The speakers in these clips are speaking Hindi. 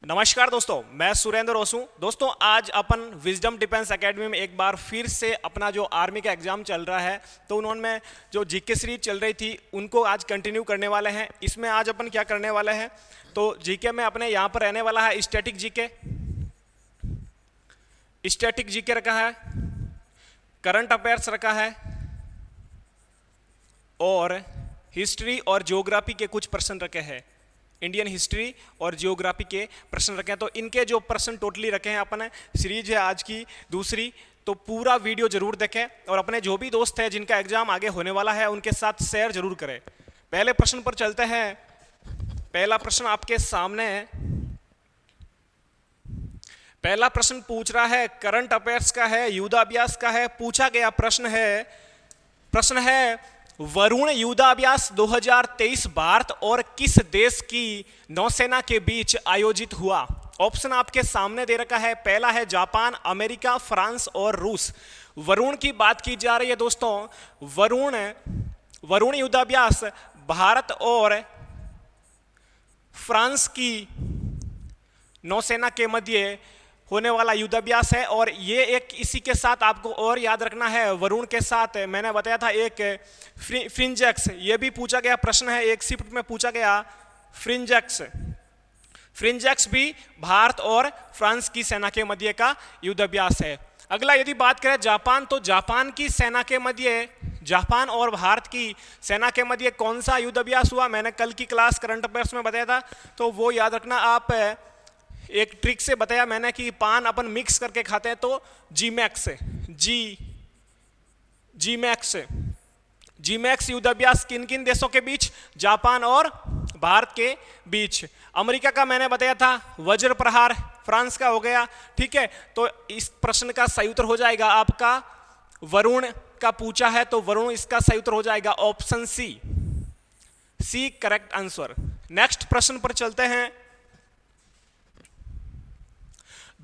नमस्कार दोस्तों, मैं सुरेंद्र ओसू। दोस्तों आज अपन विजडम डिफेंस एकेडमी में एक बार फिर से अपना जो आर्मी का एग्जाम चल रहा है तो उन्होंने जो जीके सीरीज चल रही थी उनको आज कंटिन्यू करने वाले हैं। इसमें आज अपन क्या करने वाले हैं तो जीके में अपने यहाँ पर रहने वाला है स्टैटिक जीके रखा है, करंट अफेयर्स रखा है और हिस्ट्री और ज्योग्राफी के कुछ प्रश्न रखे हैं। इंडियन हिस्ट्री और जियोग्राफी के प्रश्न रखे हैं। तो इनके जो प्रश्न टोटली रखे हैं अपने सीरीज है आज की दूसरी, तो पूरा वीडियो जरूर देखें और अपने जो भी दोस्त हैं जिनका एग्जाम आगे होने वाला है उनके साथ शेयर जरूर करें। पहले प्रश्न पर चलते हैं। पहला प्रश्न आपके सामने है। पहला प्रश्न पूछ रहा है, करंट अफेयर्स का है, युद्धाभ्यास का है। पूछा गया प्रश्न है वरुण युद्धाभ्यास 2023 भारत और किस देश की नौसेना के बीच आयोजित हुआ। ऑप्शन आपके सामने दे रखा है। पहला है जापान, अमेरिका, फ्रांस और रूस। वरुण की बात की जा रही है दोस्तों। वरुण युद्धाभ्यास भारत और फ्रांस की नौसेना के मध्य होने वाला युद्धाभ्यास है। और ये एक इसी के साथ आपको और याद रखना है, वरुण के साथ मैंने बताया था एक फ्रिंजेक्स, ये भी पूछा गया प्रश्न है, एक शिफ्ट में पूछा गया। फ्रिंजेक्स भी भारत और फ्रांस की सेना के मध्य का युद्धाभ्यास है। अगला यदि बात करें जापान, तो जापान की सेना के मध्य, जापान और भारत की सेना के मध्य कौन सा युद्धाभ्यास हुआ, मैंने कल की क्लास करंट अफेयर्स में बताया था, तो वो याद रखना। आप एक ट्रिक से बताया मैंने कि पान अपन मिक्स करके खाते हैं तो जीमैक्स युद्धाभ्यास किन किन देशों के बीच, जापान और भारत के बीच। अमेरिका का मैंने बताया था वज्र प्रहार, फ्रांस का हो गया। ठीक है, तो इस प्रश्न का सही उत्तर हो जाएगा आपका, वरुण का पूछा है तो वरुण इसका सही उत्तर हो जाएगा option C correct answer. Next प्रश्न पर चलते हैं।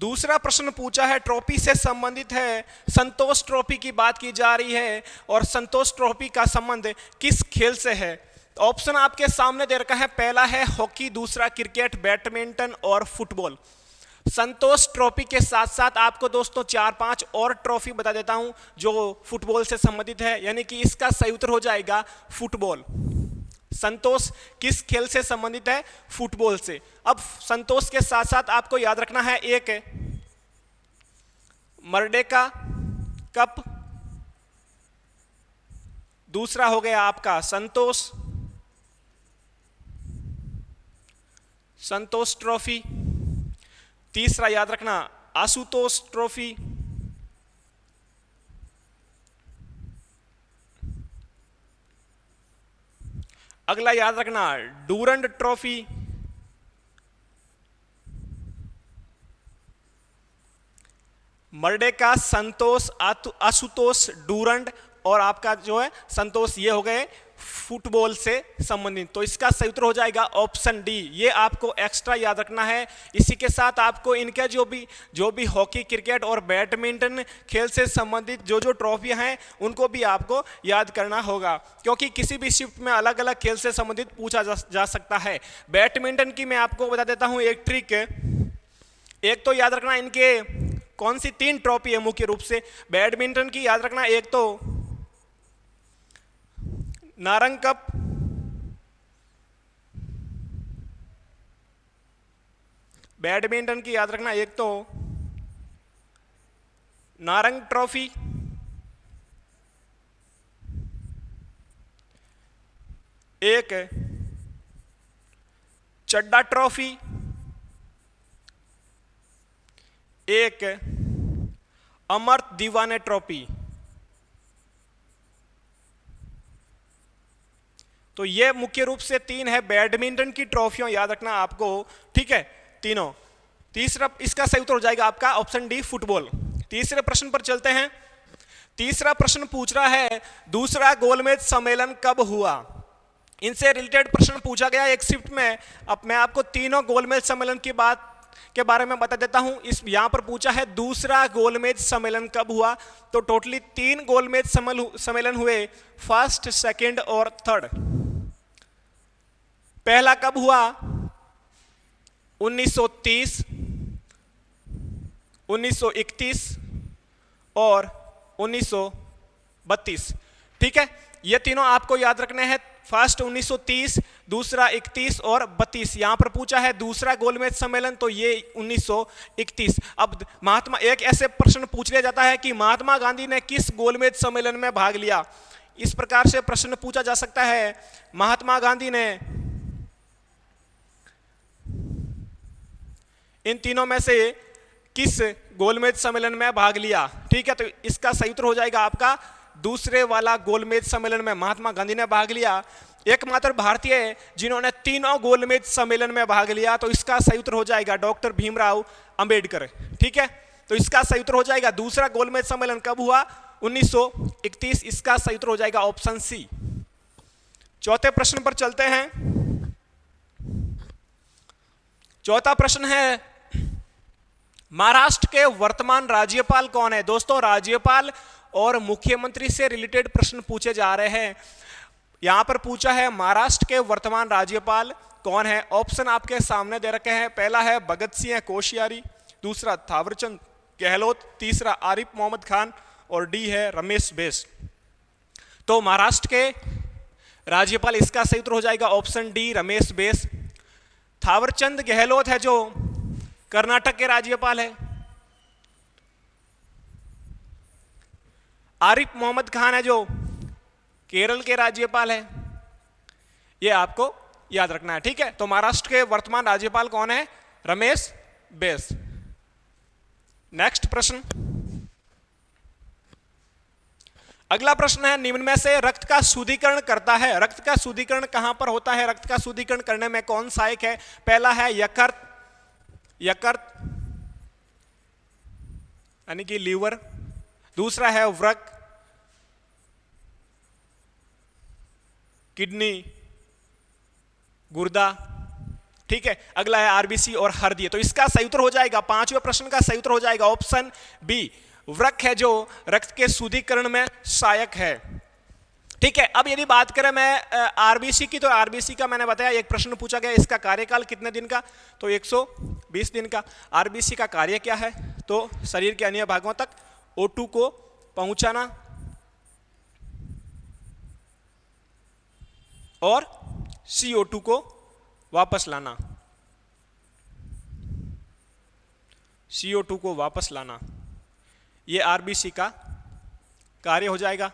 दूसरा प्रश्न पूछा है, ट्रॉफी से संबंधित है। संतोष ट्रॉफी की बात की जा रही है और संतोष ट्रॉफी का संबंध किस खेल से है। ऑप्शन आपके सामने दे रखा है। पहला है हॉकी, दूसरा क्रिकेट, बैडमिंटन और फुटबॉल। संतोष ट्रॉफी के साथ साथ आपको दोस्तों 4-5 और ट्रॉफी बता देता हूं जो फुटबॉल से संबंधित है, यानी कि इसका सही उत्तर हो जाएगा फुटबॉल। संतोष किस खेल से संबंधित है, फुटबॉल से। अब संतोष के साथ साथ आपको याद रखना है, एक मर्डेका कप, दूसरा हो गया आपका संतोष ट्रॉफी, तीसरा याद रखना आशुतोष ट्रॉफी, अगला याद रखना डूरंड ट्रॉफी, मर्डेका, संतोष, आशुतोष, डूरंड और आपका जो है संतोष, ये हो गए फुटबॉल से संबंधित। तो इसका सही उत्तर हो जाएगा ऑप्शन डी। ये आपको एक्स्ट्रा याद रखना है। इसी के साथ आपको इनके जो भी हॉकी, क्रिकेट और बैडमिंटन खेल से संबंधित जो ट्रॉफियां हैं उनको भी आपको याद करना होगा, क्योंकि किसी भी शिफ्ट में अलग अलग खेल से संबंधित पूछा जा सकता है। बैडमिंटन की मैं आपको बता देता हूं एक ट्रिक। एक तो याद रखना इनके कौन सी 3 ट्रॉफी है मुख्य रूप से बैडमिंटन की, याद रखना एक तो नारंग कप, बैडमिंटन की याद रखना एक तो नारंग ट्रॉफी, एक चड्डा ट्रॉफी, एक अमर्त दीवाने ट्रॉफी। तो ये मुख्य रूप से 3 है बैडमिंटन की ट्रॉफियां, याद रखना आपको। ठीक है, तीनों। तीसरा इसका सही उत्तर हो जाएगा आपका ऑप्शन डी फुटबॉल। तीसरे प्रश्न पर चलते हैं। तीसरा प्रश्न पूछ रहा है, दूसरा गोलमेज सम्मेलन कब हुआ। इनसे रिलेटेड प्रश्न पूछा गया एक शिफ्ट में। अब मैं आपको तीनों गोलमेज सम्मेलन की बात के बारे में बता देता हूं। इस यहां पर पूछा है दूसरा गोलमेज सम्मेलन कब हुआ, तो टोटली 3 गोलमेज सम्मेलन हुए, फर्स्ट, सेकंड और थर्ड। पहला कब हुआ 1930, 1931 और 1932। ठीक है, ये तीनों आपको याद रखने हैं। फर्स्ट 1930, दूसरा 31 और 32। यहां पर पूछा है दूसरा गोलमेज सम्मेलन, तो ये 1931। अब महात्मा, एक ऐसे प्रश्न पूछ लिया जाता है कि महात्मा गांधी ने किस गोलमेज सम्मेलन में भाग लिया। इस प्रकार से प्रश्न पूछा जा सकता है, महात्मा गांधी ने इन तीनों में से किस गोलमेज सम्मेलन में भाग लिया। ठीक है, तो इसका सही उत्तर हो जाएगा आपका दूसरे वाला गोलमेज सम्मेलन में महात्मा गांधी ने भाग लिया। एकमात्र भारतीय जिन्होंने तीनों गोलमेज सम्मेलन में भाग लिया, तो इसका सही उत्तर हो जाएगा डॉक्टर भीमराव अंबेडकर। ठीक है, तो इसका सही उत्तर हो जाएगा दूसरा गोलमेज सम्मेलन कब हुआ, 1931। इसका सही उत्तर हो जाएगा ऑप्शन सी। चौथे प्रश्न पर चलते हैं। चौथा प्रश्न है, महाराष्ट्र के वर्तमान राज्यपाल कौन है। दोस्तों, राज्यपाल और मुख्यमंत्री से रिलेटेड प्रश्न पूछे जा रहे हैं। यहां पर पूछा है महाराष्ट्र के वर्तमान राज्यपाल कौन है। ऑप्शन आपके सामने दे रखे हैं। पहला है भगत सिंह कोश्यारी, दूसरा थावरचंद गहलोत, तीसरा आरिफ मोहम्मद खान और डी है रमेश बैस। तो महाराष्ट्र के राज्यपाल, इसका सही उत्तर हो जाएगा ऑप्शन डी रमेश बैस। थावरचंद गहलोत है जो कर्नाटक के राज्यपाल है। आरिफ मोहम्मद खान है जो केरल के राज्यपाल है। ये आपको याद रखना है। ठीक है, तो महाराष्ट्र के वर्तमान राज्यपाल कौन है, रमेश बैस। नेक्स्ट प्रश्न, अगला प्रश्न है, निम्न में से रक्त का शुद्धिकरण करता है। रक्त का शुद्धिकरण कहां पर होता है, रक्त का शुद्धिकरण करने में कौन सहायक है। पहला है यकृत, यकृत यानी कि लीवर, दूसरा है वृक्क, किडनी, गुर्दा। ठीक है, अगला है आरबीसी और हृदय। तो इसका सही उत्तर हो जाएगा, पांचवें प्रश्न का सही उत्तर हो जाएगा ऑप्शन बी, वृक्क है जो रक्त के शुद्धिकरण में सहायक है। ठीक है, अब यदि बात करें मैं आरबीसी की, तो आरबीसी का मैंने बताया एक प्रश्न पूछा गया, इसका कार्यकाल कितने दिन का, तो 120 दिन का। आरबीसी का कार्य क्या है, तो शरीर के अन्य भागों तक O2 को पहुंचाना और CO2 को वापस लाना, CO2 को वापस लाना, ये आरबीसी का कार्य हो जाएगा।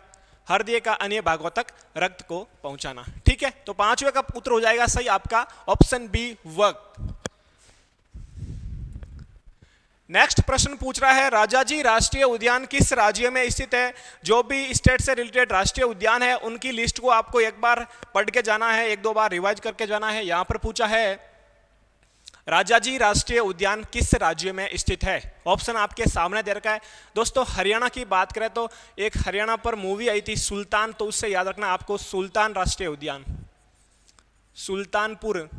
हृदय का अन्य भागों तक रक्त को पहुंचाना। ठीक है, तो पांचवें का उत्तर हो जाएगा सही आपका ऑप्शन बी, वृक्क। नेक्स्ट प्रश्न पूछ रहा है, राजाजी राष्ट्रीय उद्यान किस राज्य में स्थित है। जो भी स्टेट से रिलेटेड राष्ट्रीय उद्यान है उनकी लिस्ट को आपको एक बार पढ़ के जाना है, एक दो बार रिवाइज करके जाना है। यहां पर पूछा है राजाजी राष्ट्रीय उद्यान किस राज्य में स्थित है। ऑप्शन आपके सामने दे रखा है। दोस्तों, हरियाणा की बात करें तो एक हरियाणा पर मूवी आई थी सुल्तान, तो उससे याद रखना आपको सुल्तान राष्ट्रीय उद्यान, सुल्तानपुर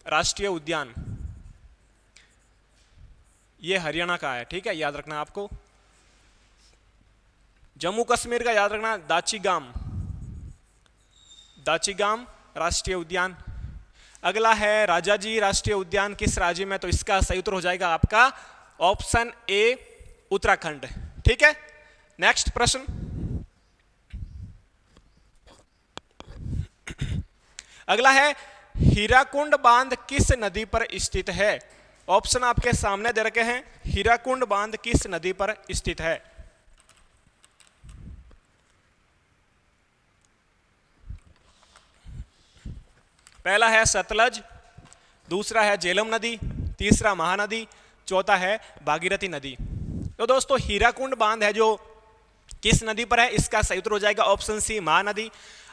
राष्ट्रीय उद्यान, ये हरियाणा का है। ठीक है, याद रखना आपको। जम्मू कश्मीर का याद रखना दाचीगाम, दाचीगाम राष्ट्रीय उद्यान। अगला है राजाजी राष्ट्रीय उद्यान किस राज्य में, तो इसका सही उत्तर हो जाएगा आपका ऑप्शन ए, उत्तराखंड। ठीक है, नेक्स्ट प्रश्न, अगला है हीराकुंड बांध किस नदी पर स्थित है। ऑप्शन आपके सामने दे रखे हैं, हीराकुंड बांध किस नदी पर स्थित है। पहला है सतलज, दूसरा है झेलम नदी, तीसरा महानदी, चौथा है भागीरथी नदी। तो दोस्तों, हीराकुंड बांध है जो किस नदी पर है, इसका सही उत्तर हो जाएगा ऑप्शन सी, महानदी।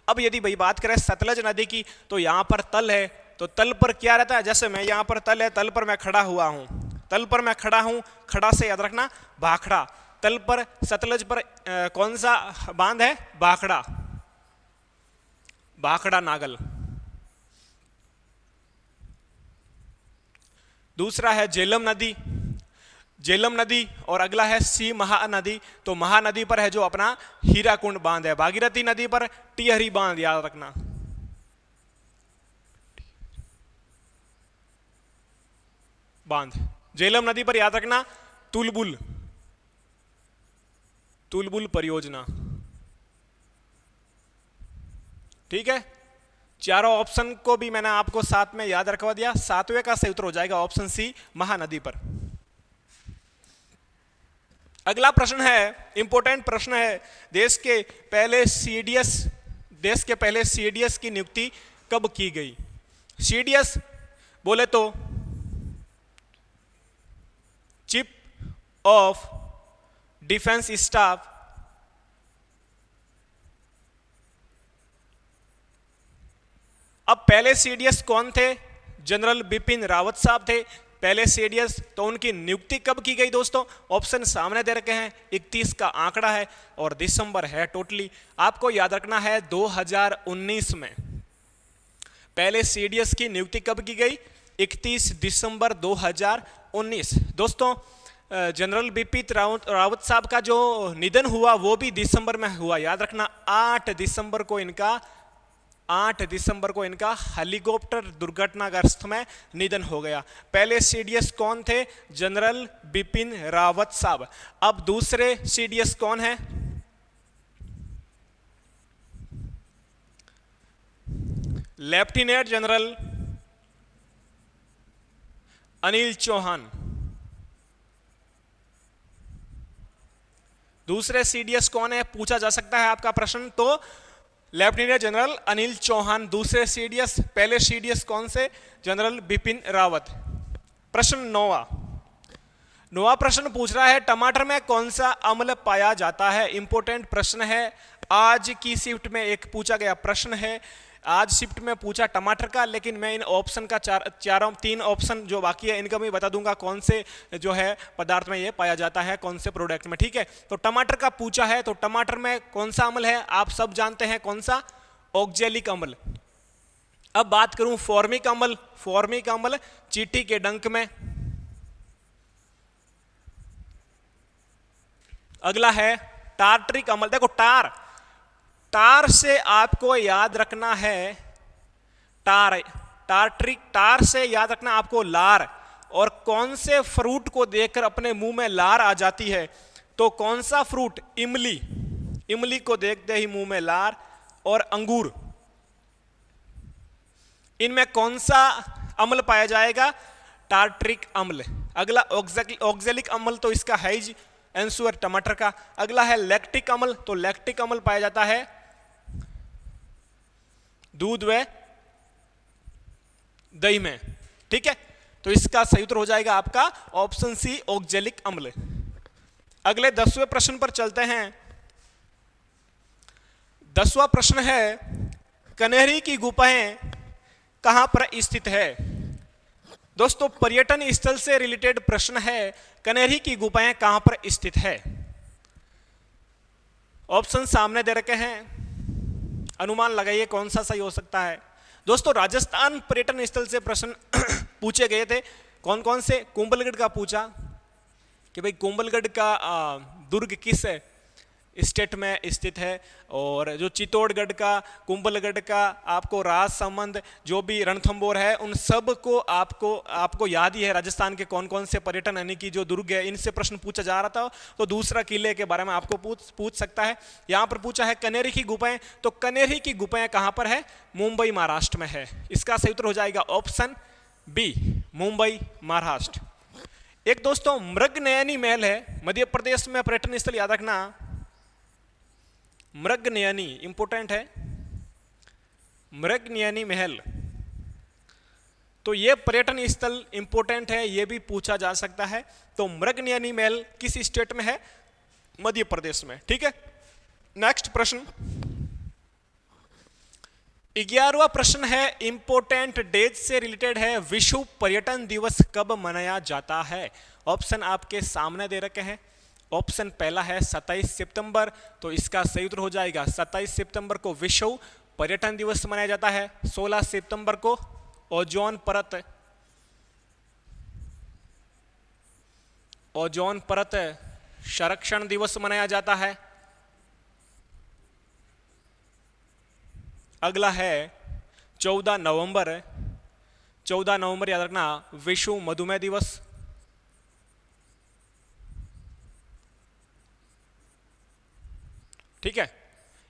अब यदि भाई बात करें सतलज नदी की, तो यहां पर तल है, तो तल पर क्या रहता है, जैसे मैं यहां पर तल है, तल पर मैं खड़ा हुआ हूं, तल पर मैं खड़ा हूं, खड़ा से याद रखना भाखड़ा। तल पर सतलज पर कौन सा बांध है, भाखड़ा, भाखड़ा नागल। दूसरा है झेलम नदी, झेलम नदी, और अगला है सी महानदी। तो महानदी पर है जो अपना हीराकुंड बांध है। भागीरथी नदी पर टिहरी बांध, याद रखना। बांध। झेलम नदी पर याद रखना तुलबुल, तुलबुल परियोजना। ठीक है, चारों ऑप्शन को भी मैंने आपको साथ में याद रखवा दिया। सातवें का सही उत्तर हो जाएगा ऑप्शन सी, महानदी पर। अगला प्रश्न है, इंपॉर्टेंट प्रश्न है, देश के पहले सीडीएस की नियुक्ति कब की गई? सीडीएस बोले तो चीफ ऑफ डिफेंस स्टाफ, अब पहले सीडीएस कौन थे? जनरल बिपिन रावत साहब थे पहले सीडीएस। तो उनकी नियुक्ति कब की गई दोस्तों? ऑप्शन सामने दे रखे हैं, 31 का आंकड़ा है और दिसंबर है टोटली। आपको याद रखना है 2019 में पहले सीडीएस की नियुक्ति कब की गई? 31 दिसंबर 2019। दोस्तों जनरल बिपिन रावत साहब का जो निधन हुआ वो भी दिसंबर में हुआ, याद रखना 8 दिसंबर को इनका हेलीकॉप्टर दुर्घटनाग्रस्त में निधन हो गया। पहले सीडीएस कौन थे? जनरल बिपिन रावत साहब। अब दूसरे सीडीएस कौन है? Lieutenant general Anil Chauhan. दूसरे सीडीएस कौन है पूछा जा सकता है आपका प्रश्न, तो लेफ्टिनेंट जनरल अनिल चौहान दूसरे सीडीएस। पहले सीडीएस कौन से? जनरल बिपिन रावत। प्रश्न 9वां प्रश्न पूछ रहा है, टमाटर में कौन सा अम्ल पाया जाता है? इंपॉर्टेंट प्रश्न है, आज की शिफ्ट में एक पूछा गया प्रश्न है। आज शिफ्ट में पूछा टमाटर का, लेकिन मैं इन ऑप्शन का तीन ऑप्शन जो बाकी है इनका मैं बता दूंगा कौन से जो है पदार्थ में ये पाया जाता है, कौन से प्रोडक्ट में। ठीक है, तो टमाटर का पूछा है, तो टमाटर में कौन सा अम्ल है? आप सब जानते हैं कौन सा? ऑक्जेलिक अम्ल। अब बात करूं फॉर्मिक अम्ल, फॉर्मिक अम्ल चींटी के डंक में। अगला है टार्ट्रिक अम्ल। देखो टार से आपको याद रखना है टार से याद रखना आपको लार। और कौन से फ्रूट को देखकर अपने मुंह में लार आ जाती है? तो कौन सा फ्रूट? इमली को देखते ही मुंह में लार। और अंगूर, इनमें कौन सा अम्ल पाया जाएगा? टार्ट्रिक अम्ल। अगला ऑक्जेलिक अम्ल, तो इसका है ही आंसर टमाटर का। अगला है लैक्टिक अम्ल, तो लैक्टिक अम्ल पाया जाता है दूध व दही में। ठीक है, तो इसका सही उत्तर हो जाएगा आपका ऑप्शन सी, ऑक्जेलिक अम्ल। अगले 10वें प्रश्न पर चलते हैं। 10वां प्रश्न है, कनेरी की गुफाएं कहां पर स्थित है? दोस्तों पर्यटन स्थल से रिलेटेड प्रश्न है, कनेरी की गुफाएं कहां पर स्थित है? ऑप्शन सामने दे रखे हैं, अनुमान लगाइए कौन सा सही हो सकता है। दोस्तों राजस्थान पर्यटन स्थल से प्रश्न पूछे गए थे। कौन कौन से? कुंभलगढ़ का पूछा कि भाई कुंभलगढ़ का दुर्ग किस स्टेट में स्थित है, और जो चित्तौड़गढ़ का, कुंभलगढ़ का, आपको राजसमंद, जो भी रणथंबोर है, उन सब को आपको याद ही है राजस्थान के कौन कौन से पर्यटन यानी कि जो दुर्ग है इनसे प्रश्न पूछा जा रहा था। तो दूसरा किले के बारे में आपको पूछ सकता है। यहाँ पर पूछा है कनेरी की गुफाएं, तो कनेरी की गुफाएं कहाँ पर है? मुंबई महाराष्ट्र में है। इसका सही उत्तर हो जाएगा ऑप्शन बी, मुंबई महाराष्ट्र। एक दोस्तों मृगनयनी महल है मध्य प्रदेश में, पर्यटन स्थल याद रखना मृगनयनी, इंपोर्टेंट है मृगनयनी महल। तो ये पर्यटन स्थल इंपोर्टेंट है, ये भी पूछा जा सकता है। तो मृगनयनी महल किस स्टेट में है? मध्य प्रदेश में। ठीक है, नेक्स्ट प्रश्न 11वां प्रश्न है, इंपोर्टेंट डेज से रिलेटेड है, विश्व पर्यटन दिवस कब मनाया जाता है? ऑप्शन आपके सामने दे रखे हैं। ऑप्शन पहला है 27 सितंबर, तो इसका सही उत्तर हो जाएगा 27 सितंबर को विश्व पर्यटन दिवस मनाया जाता है। 16 सितंबर को ओजोन परत संरक्षण दिवस मनाया जाता है। अगला है 14 नवंबर 14 नवंबर याद रखना विश्व मधुमेह दिवस। ठीक है,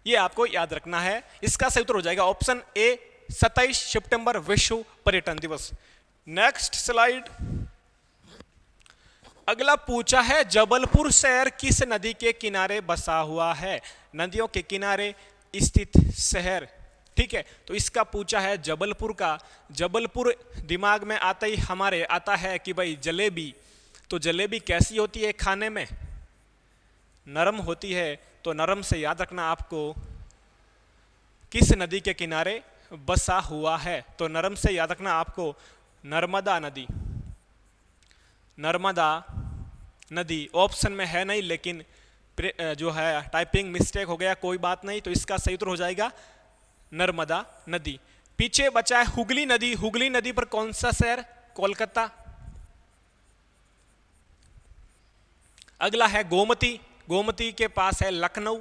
ये आपको याद रखना है। इसका सही उत्तर हो जाएगा ऑप्शन ए 27 सितंबर विश्व पर्यटन दिवस। Next slide. अगला पूछा है जबलपुर शहर किस नदी के किनारे बसा हुआ है? नदियों के किनारे स्थित शहर। ठीक है, तो इसका पूछा है जबलपुर का। जबलपुर दिमाग में आता ही हमारे आता है कि भाई जलेबी। तो जलेबी कैसी होती है खाने में? नरम होती है। तो नरम से याद रखना आपको किस नदी के किनारे बसा हुआ है। तो नरम से याद रखना आपको नर्मदा नदी। नर्मदा नदी ऑप्शन में है नहीं, लेकिन जो है टाइपिंग मिस्टेक हो गया, कोई बात नहीं। तो इसका सही उत्तर हो जाएगा नर्मदा नदी। पीछे बचा है हुगली नदी। हुगली नदी पर कौन सा शहर? कोलकाता। अगला है गोमती। गोमती के पास है लखनऊ।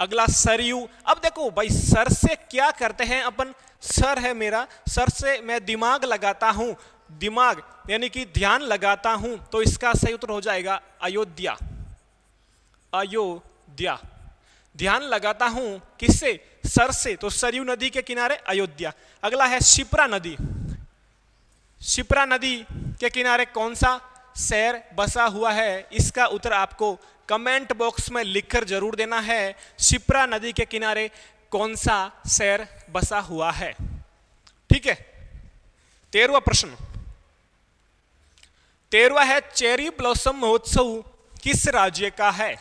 अगला सरयू। अब देखो भाई सर से क्या करते हैं अपन? सर है मेरा, सर से मैं दिमाग लगाता हूं। दिमाग यानी कि ध्यान लगाता हूं। तो इसका सही उत्तर हो जाएगा अयोध्या। अयोध्या। ध्यान लगाता हूं किससे? सर से। तो सरयू नदी के किनारे अयोध्या। अगला है शिप्रा नदी। शिप्रा नदी के किनारे कौन सा शहर बसा हुआ है? इसका उत्तर आपको कमेंट बॉक्स में लिखकर जरूर देना है। शिप्रा नदी के किनारे कौन सा शहर बसा हुआ है? ठीक है। 13वां प्रश्न। 13वां है चेरी ब्लॉसम महोत्सव किस राज्य का है?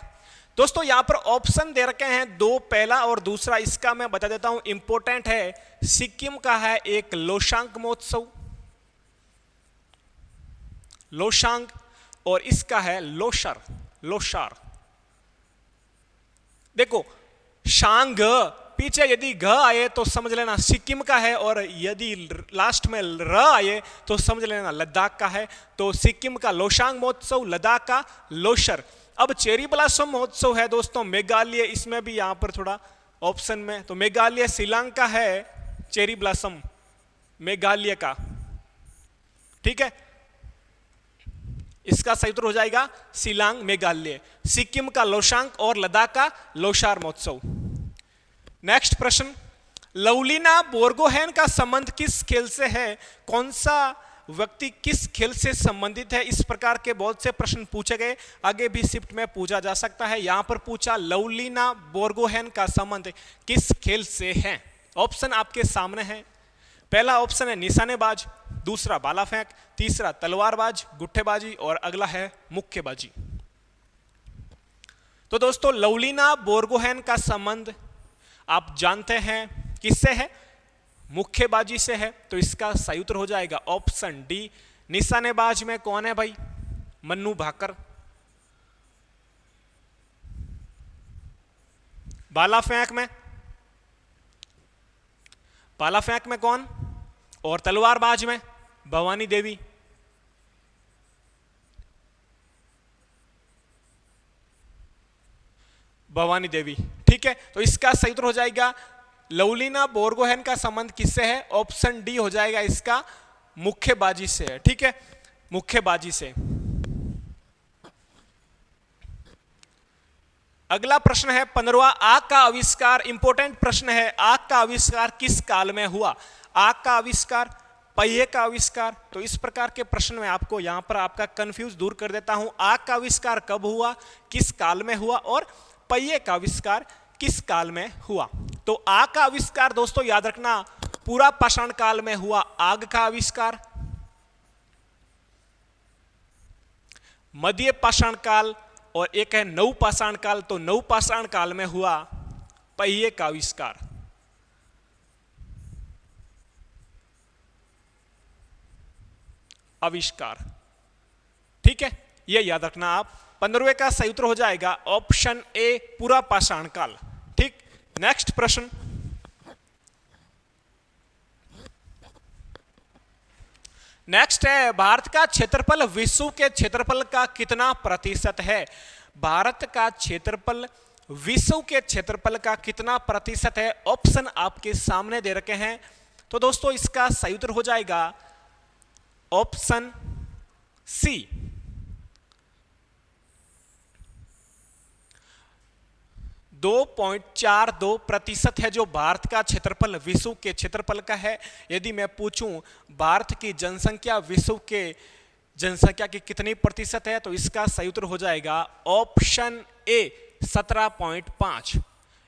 दोस्तों यहां पर ऑप्शन दे रखे हैं दो, पहला और दूसरा। इसका मैं बता देता हूं, इंपॉर्टेंट है। सिक्किम का है एक लोशांग महोत्सव, लोशांग, और इसका है लोशर, लोशार। देखो शांग पीछे यदि घ आए तो समझ लेना सिक्किम का है, और यदि लास्ट में र आए तो समझ लेना लद्दाख का है। तो सिक्किम का लोशांग महोत्सव, लद्दाख का लोशर। अब चेरी ब्लॉसम महोत्सव है दोस्तों मेघालय। इसमें भी यहां पर थोड़ा ऑप्शन में, तो मेघालय शिलांग का है चेरी ब्लॉसम, मेघालय का। ठीक है, इसका सही उत्तर हो जाएगा शिलांग मेघालय। सिक्किम का लोशांग और लद्दाख का लोशार महोत्सव। नेक्स्ट प्रश्न। लवलीना बोर्गोहेन का संबंध किस खेल से है? कौन सा व्यक्ति किस खेल से संबंधित है? इस प्रकार के बहुत से प्रश्न पूछे गए, आगे भी शिफ्ट में पूछा जा सकता है। यहां पर पूछा लवलीना बोर्गोहेन का संबंध किस खेल से है? ऑप्शन आपके सामने है। पहला ऑप्शन है निशानेबाज, दूसरा भाला फेंक, तीसरा तलवारबाज, गुट्ठेबाजी, और अगला है मुक्केबाजी। तो दोस्तों लवलीना बोर्गोहेन का संबंध आप जानते हैं किससे है? मुक्केबाजी से है। तो इसका सही उत्तर हो जाएगा ऑप्शन डी। निशानेबाज में कौन है भाई? मन्नू भाकर। भाला फेंक में, भाला फेंक में कौन? और तलवारबाज में भवानी देवी। भवानी देवी। ठीक है, तो इसका सही उत्तर हो जाएगा लवलीना बोर्गोहेन का संबंध किससे है? ऑप्शन डी हो जाएगा इसका, मुक्केबाजी से है। ठीक है, मुक्केबाजी से। अगला प्रश्न है 15वां। आग का आविष्कार, इंपॉर्टेंट प्रश्न है। आग का आविष्कार किस काल में हुआ? आग का आविष्कार, पहिए का आविष्कार। तो इस प्रकार के प्रश्न में आपको यहां पर आपका कंफ्यूज दूर कर देता हूं। आग का आविष्कार कब हुआ, किस काल में हुआ, और पहिए का आविष्कार किस काल में हुआ? तो आग का आविष्कार दोस्तों याद रखना पूरा पाषाण काल में हुआ आग का आविष्कार। मध्य पाषाण काल और एक है नव पाषाण काल। तो नव पाषाण काल में हुआ पहिए का आविष्कार। आविष्कार। ठीक है, यह याद रखना आप। 15वें का सही उत्तर हो जाएगा ऑप्शन ए, पूरा पाषाण काल। ठीक, नेक्स्ट प्रश्न। नेक्स्ट है भारत का क्षेत्रफल विश्व के क्षेत्रफल का कितना प्रतिशत है? भारत का क्षेत्रफल विश्व के क्षेत्रफल का कितना प्रतिशत है? ऑप्शन आपके सामने दे रखे हैं। तो दोस्तों इसका सही उत्तर हो जाएगा ऑप्शन सी। 2.42% है जो भारत का क्षेत्रफल विश्व के क्षेत्रफल का है। यदि मैं पूछूं भारत की जनसंख्या विश्व के जनसंख्या की कितनी प्रतिशत है, तो इसका सही उत्तर हो जाएगा ऑप्शन ए 17.5।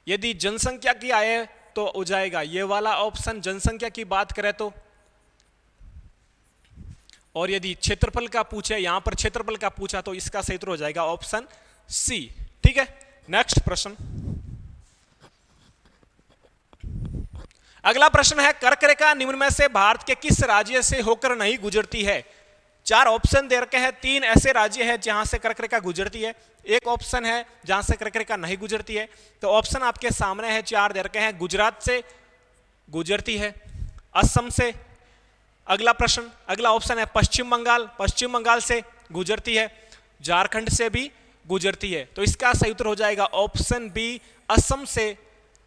यदि जनसंख्या की आए तो हो जाएगा ये वाला ऑप्शन जनसंख्या की बात करें तो, और यदि क्षेत्रफल का पूछे, यहां पर क्षेत्रफल का पूछा, तो इसका सही उत्तर हो जाएगा ऑप्शन सी। ठीक है, नेक्स्ट प्रश्न। अगला प्रश्न है कर्क रेखा निम्न में से भारत के किस राज्य से होकर नहीं गुजरती है? 4 ऑप्शन दे रखे हैं। 3 ऐसे राज्य हैं जहां से कर्क रेखा गुजरती है, एक ऑप्शन है जहां से कर्क रेखा नहीं गुजरती है। तो ऑप्शन आपके सामने है, 4 दे रखे हैं। गुजरात से गुजरती है, असम से, अगला प्रश्न, अगला ऑप्शन है पश्चिम बंगाल, पश्चिम बंगाल से गुजरती है, झारखंड से भी गुजरती है। तो इसका सही उत्तर हो जाएगा ऑप्शन बी, असम से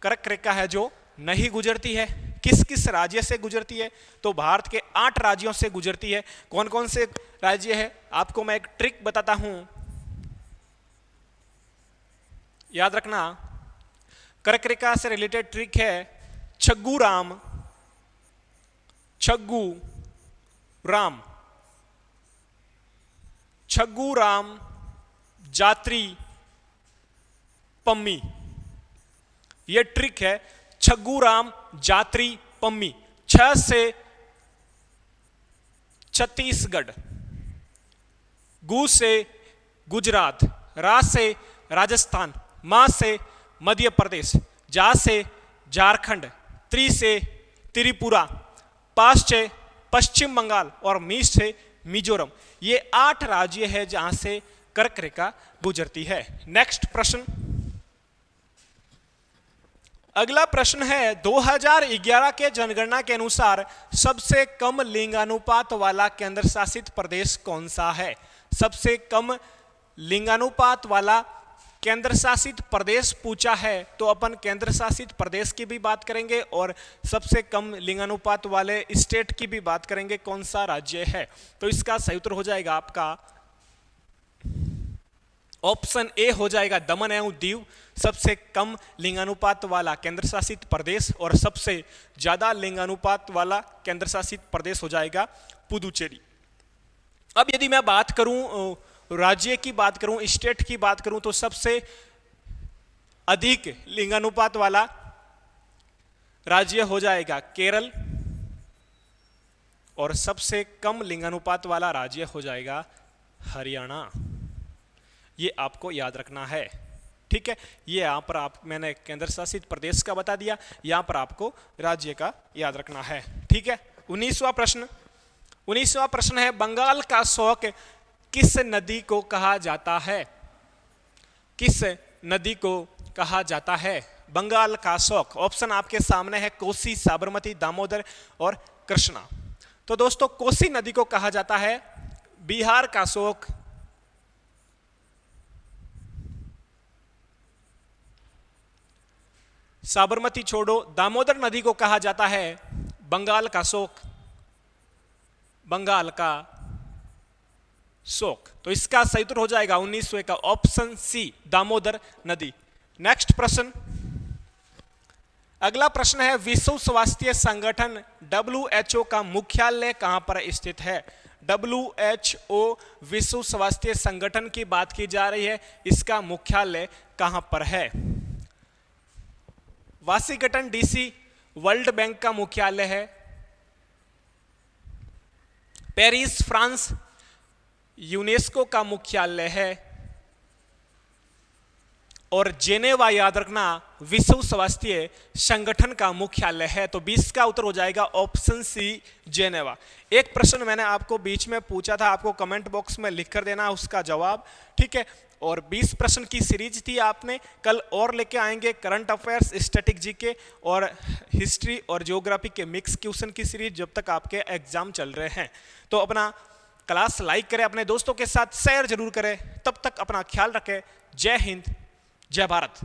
कर्क रेखा है जो नहीं गुजरती है। किस किस राज्य से गुजरती है? तो भारत के 8 राज्यों से गुजरती है। कौन कौन से राज्य है? आपको मैं एक ट्रिक बताता हूं, याद रखना। कर्क रेखा से रिलेटेड ट्रिक है छग्गू राम, छग्गू राम, छग्गू राम, जात्री, पम्मी। यह ट्रिक है छग्गू राम, जात्री, पम्मी। 6 से छत्तीसगढ़, गु से गुजरात, रा से राजस्थान, मा से मध्य प्रदेश, जा से झारखंड, त्रि से त्रिपुरा, पास से पश्चिम बंगाल और मी से मिजोरम। ये 8 राज्य है जहां से कर्क रेखा गुजरती है। नेक्स्ट प्रश्न। अगला प्रश्न है 2011 के जनगणना के अनुसार सबसे कम लिंगानुपात वाला केंद्र शासित प्रदेश कौन सा है? सबसे कम लिंगानुपात वाला केंद्र शासित प्रदेश पूछा है, तो अपन केंद्र शासित प्रदेश की भी बात करेंगे और सबसे कम लिंगानुपात वाले स्टेट की भी बात करेंगे, कौन सा राज्य है। तो इसका सही उत्तर हो जाएगा आपका ऑप्शन ए हो जाएगा दमन एवं दीव, सबसे कम लिंगानुपात वाला केंद्र शासित प्रदेश, और सबसे ज्यादा लिंगानुपात वाला केंद्र शासित प्रदेश हो जाएगा पुदुचेरी। अब यदि मैं बात करूं राज्य की बात करूं, स्टेट की बात करूं, तो सबसे अधिक लिंगानुपात वाला राज्य हो जाएगा केरल, और सबसे कम लिंगानुपात वाला राज्य हो जाएगा हरियाणा। ये आपको याद रखना है। ठीक है, ये यहां पर मैंने केंद्र शासित प्रदेश का बता दिया, यहां पर आपको राज्य का याद रखना है। ठीक है, 19वां प्रश्न। 19वां प्रश्न है बंगाल का शौक किस नदी को कहा जाता है? किस नदी को कहा जाता है बंगाल का शौक? ऑप्शन आपके सामने है कोसी, साबरमती, दामोदर और कृष्णा। तो दोस्तों कोसी नदी को कहा जाता है बिहार का शौक, साबरमती छोड़ो, दामोदर नदी को कहा जाता है बंगाल का शौक, बंगाल का शौक। तो इसका सही उत्तर हो जाएगा 1900 का ऑप्शन सी, दामोदर नदी। नेक्स्ट प्रश्न। अगला प्रश्न है विश्व स्वास्थ्य संगठन WHO का मुख्यालय कहां पर स्थित है? WHO विश्व स्वास्थ्य संगठन की बात की जा रही है, इसका मुख्यालय कहां पर है? वाशिंगटन DC वर्ल्ड बैंक का मुख्यालय है, पेरिस फ्रांस यूनेस्को का मुख्यालय है, और जेनेवा याद रखना विश्व स्वास्थ्य संगठन का मुख्यालय है। तो 20 का उत्तर हो जाएगा ऑप्शन सी, जेनेवा। एक प्रश्न मैंने आपको बीच में पूछा था, आपको कमेंट बॉक्स में लिख कर देना उसका जवाब। ठीक है, और 20 प्रश्न की सीरीज थी आपने, कल और लेके आएंगे करंट अफेयर्स, स्टैटिक जीके और हिस्ट्री और ज्योग्राफी के मिक्स क्वेश्चन की सीरीज, जब तक आपके एग्जाम चल रहे हैं। तो अपना क्लास लाइक करें, अपने दोस्तों के साथ शेयर जरूर करें। तब तक अपना ख्याल रखें। जय हिंद, जय भारत।